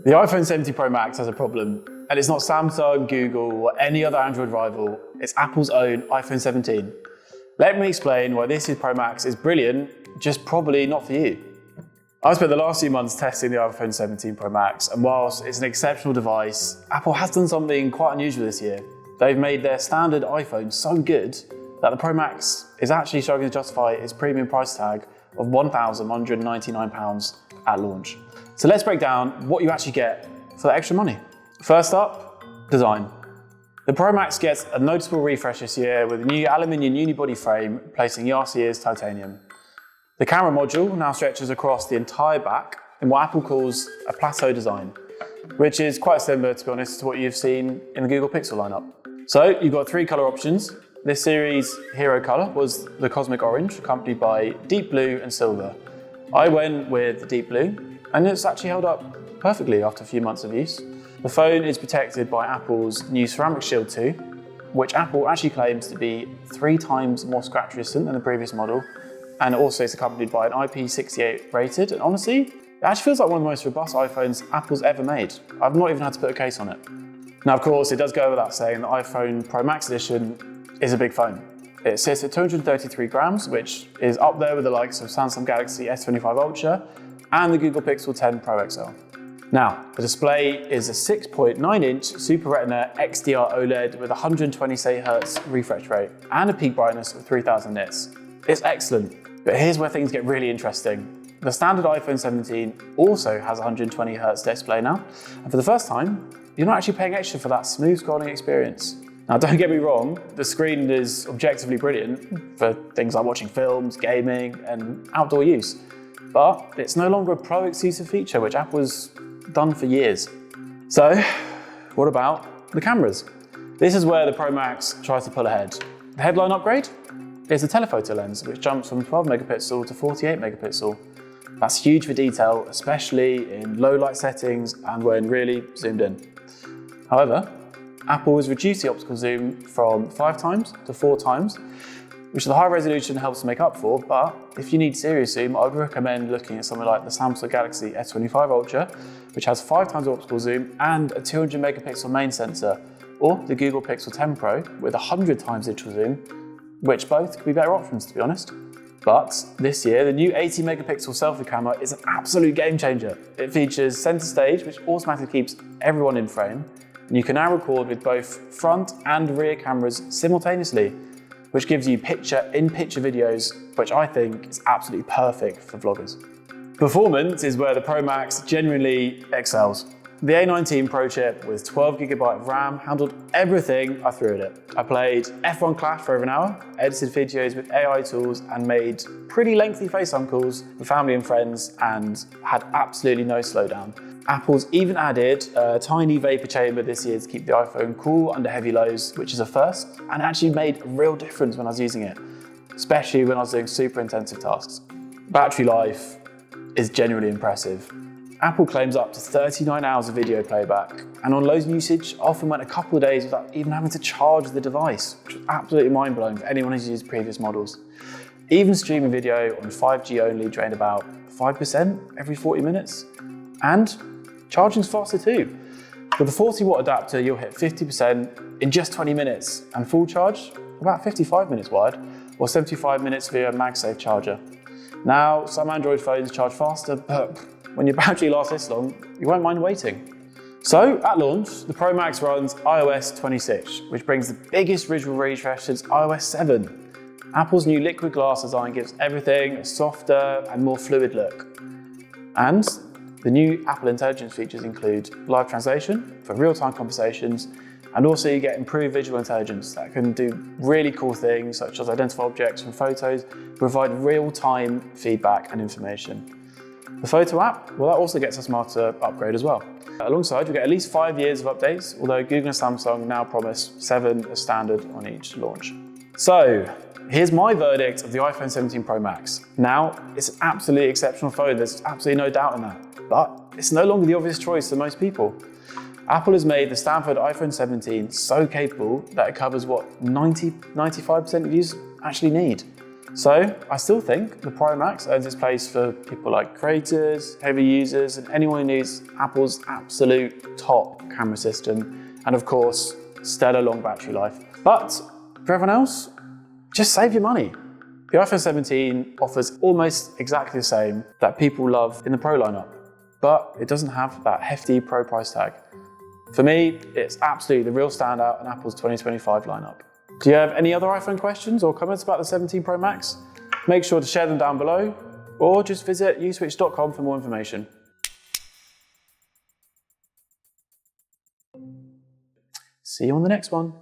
The iPhone 17 Pro Max has a problem, and it's not Samsung, Google, or any other Android rival. It's Apple's own iPhone 17. Let me explain why this Pro Max is brilliant, just probably not for you. I've spent the last few months testing the iPhone 17 Pro Max, and whilst it's an exceptional device, Apple has done something quite unusual this year. They've made their standard iPhone so good that the Pro Max is actually struggling to justify its premium price tag of £1,199 at launch. So let's break down what you actually get for that extra money. First up, design. The Pro Max gets a noticeable refresh this year with a new aluminium unibody frame replacing last year's titanium. The camera module now stretches across the entire back in what Apple calls a plateau design, which is quite similar, to be honest, to what you've seen in the Google Pixel lineup. So you've got 3 color options. This series' hero color was the cosmic orange, accompanied by deep blue and silver. I went with the deep blue, and it's actually held up perfectly after a few months of use. The phone is protected by Apple's new Ceramic Shield 2, which Apple actually claims to be 3 times more scratch resistant than the previous model, and also is accompanied by an IP68 rated, and honestly, it actually feels like one of the most robust iPhones Apple's ever made. I've not even had to put a case on it. Now, of course, it does go without saying the iPhone Pro Max Edition is a big phone. It sits at 233 grams, which is up there with the likes of Samsung Galaxy S25 Ultra and the Google Pixel 10 Pro XL. Now, the display is a 6.9-inch Super Retina XDR OLED with 128Hz refresh rate and a peak brightness of 3000 nits. It's excellent, but here's where things get really interesting. The standard iPhone 17 also has a 120Hz display now, and for the first time, you're not actually paying extra for that smooth scrolling experience. Now, don't get me wrong, the screen is objectively brilliant for things like watching films, gaming, and outdoor use. But it's no longer a Pro exclusive feature, which Apple's done for years. So, what about the cameras? This is where the Pro Max tries to pull ahead. The headline upgrade is the telephoto lens, which jumps from 12 megapixel to 48 megapixel. That's huge for detail, especially in low light settings and when really zoomed in. However, Apple has reduced the optical zoom from 5 times to 4 times, which the high resolution helps to make up for, but if you need serious zoom, I would recommend looking at something like the Samsung Galaxy S25 Ultra, which has 5 times optical zoom and a 200 megapixel main sensor, or the Google Pixel 10 Pro with 100 times digital zoom, which both could be better options, to be honest. But this year, the new 80 megapixel selfie camera is an absolute game changer. It features center stage, which automatically keeps everyone in frame, and you can now record with both front and rear cameras simultaneously, which gives you picture-in-picture videos, which I think is absolutely perfect for vloggers. Performance is where the Pro Max genuinely excels. The A19 Pro chip with 12GB of RAM handled everything I threw at it. I played F1 Clash for over an hour, edited videos with AI tools, and made pretty lengthy FaceTime calls with family and friends, and had absolutely no slowdown. Apple's even added a tiny vapor chamber this year to keep the iPhone cool under heavy lows, which is a first, and actually made a real difference when I was using it, especially when I was doing super intensive tasks. Battery life is genuinely impressive. Apple claims up to 39 hours of video playback, and on low usage, often went a couple of days without even having to charge the device, which was absolutely mind-blowing for anyone who's used previous models. Even streaming video on 5G only drained about 5% every 40 minutes, and charging's faster too. With a 40-watt adapter, you'll hit 50% in just 20 minutes, and full charge about 55 minutes wired, or 75 minutes via a MagSafe charger. Now, some Android phones charge faster, but when your battery lasts this long, you won't mind waiting. So, at launch, the Pro Max runs iOS 26, which brings the biggest visual refresh since iOS 7. Apple's new liquid glass design gives everything a softer and more fluid look. And the new Apple Intelligence features include live translation for real-time conversations, and also you get improved visual intelligence that can do really cool things such as identify objects from photos, provide real-time feedback and information. The Photo app, well, that also gets a smarter upgrade as well. Alongside, you'll get at least 5 years of updates, although Google and Samsung now promise 7 as standard on each launch. So, here's my verdict of the iPhone 17 Pro Max. Now, it's an absolutely exceptional phone, there's absolutely no doubt in that, but it's no longer the obvious choice for most people. Apple has made the standard iPhone 17 so capable that it covers what 95% of users actually need. So I still think the Pro Max earns its place for people like creators, heavy users, and anyone who needs Apple's absolute top camera system, and of course, stellar long battery life. But for everyone else, just save your money. The iPhone 17 offers almost exactly the same that people love in the Pro lineup, but it doesn't have that hefty Pro price tag. For me, it's absolutely the real standout in Apple's 2025 lineup. Do you have any other iPhone questions or comments about the 17 Pro Max? Make sure to share them down below, or just visit uswitch.com for more information. See you on the next one.